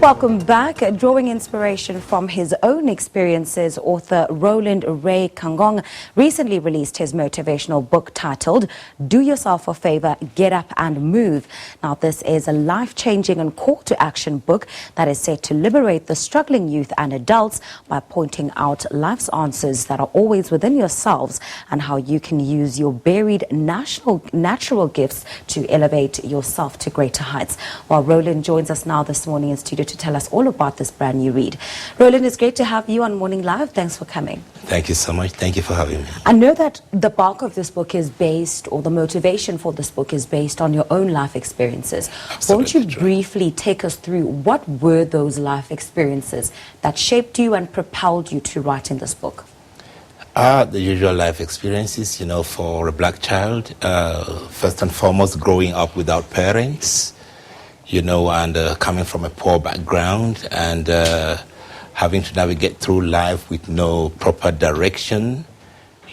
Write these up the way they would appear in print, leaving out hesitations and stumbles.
Welcome back. Drawing inspiration from his own experiences, author Roland Ray Kangong recently released his motivational book titled Do Yourself a Favor, Get Up and Move. Now, this is a life-changing and call-to-action book that is set to liberate the struggling youth and adults by pointing out life's answers that are always within yourselves and how you can use your buried natural gifts to elevate yourself to greater heights. While Roland joins us now this morning in studio to tell us all about this brand new read. Roland, it's great to have you on Morning Live. Thanks for coming. Thank you so much. Thank you for having me. I know that the bulk of this book is based, or the motivation for this book is based on your own life experiences. Absolutely. Won't you briefly take us through what were those life experiences that shaped you and propelled you to writing this book? The usual life experiences, for a black child, first and foremost, growing up without parents, and coming from a poor background and having to navigate through life with no proper direction,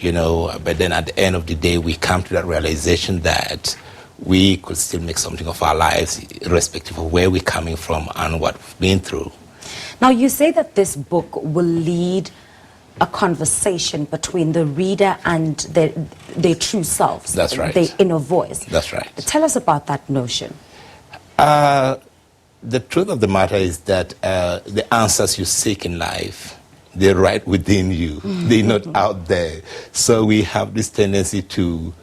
but then at the end of the day, we come to that realization that we could still make something of our lives, irrespective of where we're coming from and what we've been through. Now, you say that this book will lead a conversation between the reader and their true selves. That's right. Their inner voice. That's right. Tell us about that notion. The truth of the matter is that the answers you seek in life, they're right within you. They're not out there. So we have this tendency to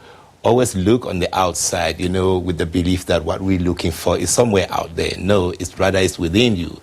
always look on the outside, with the belief that what we're looking for is somewhere out there. No, it's within you.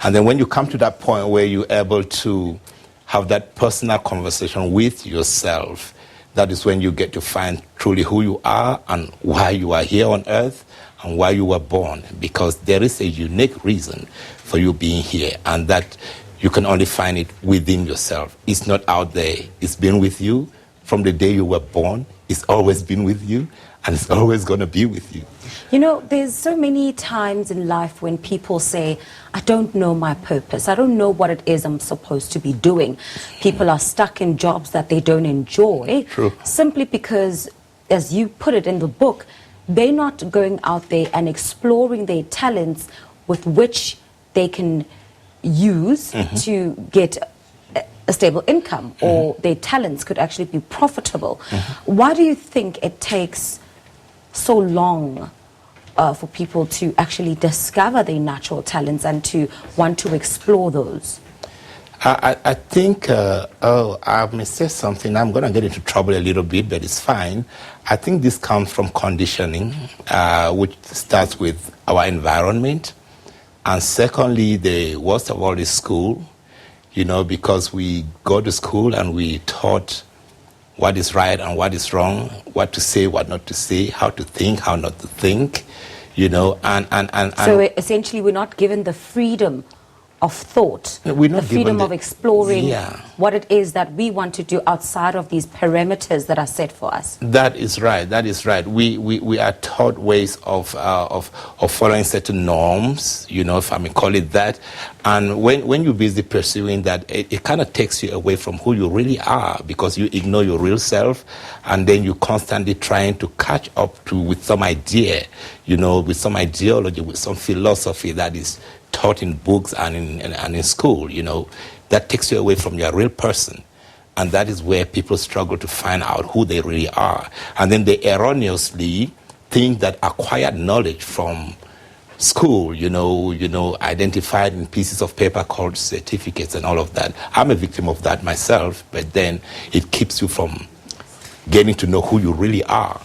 And then when you come to that point where you're able to have that personal conversation with yourself, that is when you get to find truly who you are and why you are here on earth and why you were born, because there is a unique reason for you being here, and that you can only find it within yourself. It's not out there. It's been with you from the day you were born. It's always been with you, and it's always going to be with you. There's so many times in life when people say, I don't know my purpose. I don't know what it is I'm supposed to be doing. People are stuck in jobs that they don't enjoy. True. Simply because, as you put it in the book, they're not going out there and exploring their talents with which they can use to get a stable income, or their talents could actually be profitable. Why do you think it takes so long for people to actually discover their natural talents and to want to explore those? I think, I may say something, I'm going to get into trouble a little bit, but it's fine. I think this comes from conditioning, which starts with our environment. And secondly, the worst of all is school, because we go to school and we taught what is right and what is wrong, what to say, what not to say, how to think, how not to think, So essentially we're not given the freedom of thought, we're not the freedom of exploring what it is that we want to do outside of these perimeters that are set for us. That is right. That is right. We are taught ways of following certain norms, if I may call it that. And when you're busy pursuing that, it kind of takes you away from who you really are, because you ignore your real self, and then you're constantly trying to catch up with some idea, with some ideology, with some philosophy that is taught in books and in school, that takes you away from your real person. And that is where people struggle to find out who they really are. And then they erroneously think that acquired knowledge from school, identified in pieces of paper called certificates and all of that. I'm a victim of that myself, but then it keeps you from getting to know who you really are.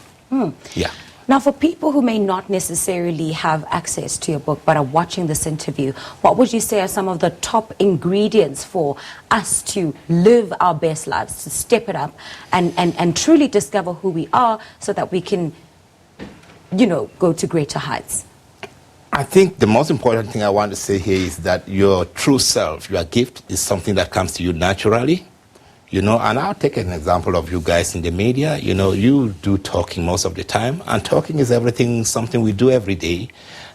Yeah. Now, for people who may not necessarily have access to your book but are watching this interview, what would you say are some of the top ingredients for us to live our best lives, to step it up and truly discover who we are so that we can, go to greater heights? I think the most important thing I want to say here is that your true self, your gift, is something that comes to you naturally. And I'll take an example of you guys in the media. You do talking most of the time, and talking is something we do every day.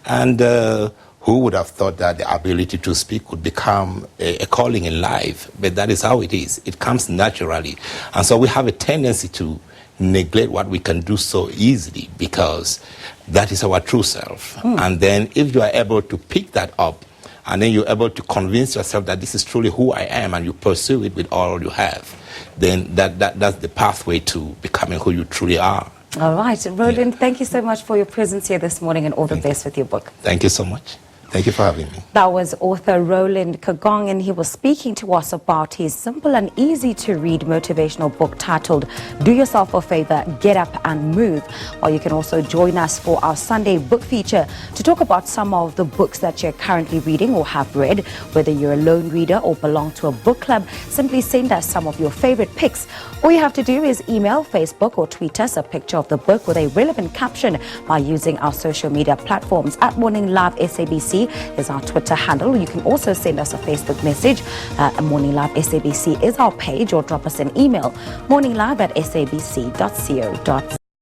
And who would have thought that the ability to speak would become a calling in life? But that is how it is. It comes naturally. And so we have a tendency to neglect what we can do so easily, because that is our true self. And then if you are able to pick that up and then you're able to convince yourself that this is truly who I am, and you pursue it with all you have, then that's the pathway to becoming who you truly are. All right, Roland, thank you so much for your presence here this morning, and all the best with your book. Thank you so much. Thank you for having me. That was author Roland Kangong, and he was speaking to us about his simple and easy to read motivational book titled Do Yourself a Favor, Get Up and Move. Or you can also join us for our Sunday book feature to talk about some of the books that you're currently reading or have read. Whether you're a lone reader or belong to a book club, simply send us some of your favorite picks. All you have to do is email, Facebook or tweet us a picture of the book with a relevant caption by using our social media platforms. At Morning Live SABC is our Twitter handle. You can also send us a Facebook message. Morning Live SABC is our page, or drop us an email, morninglive@sabc.co.za.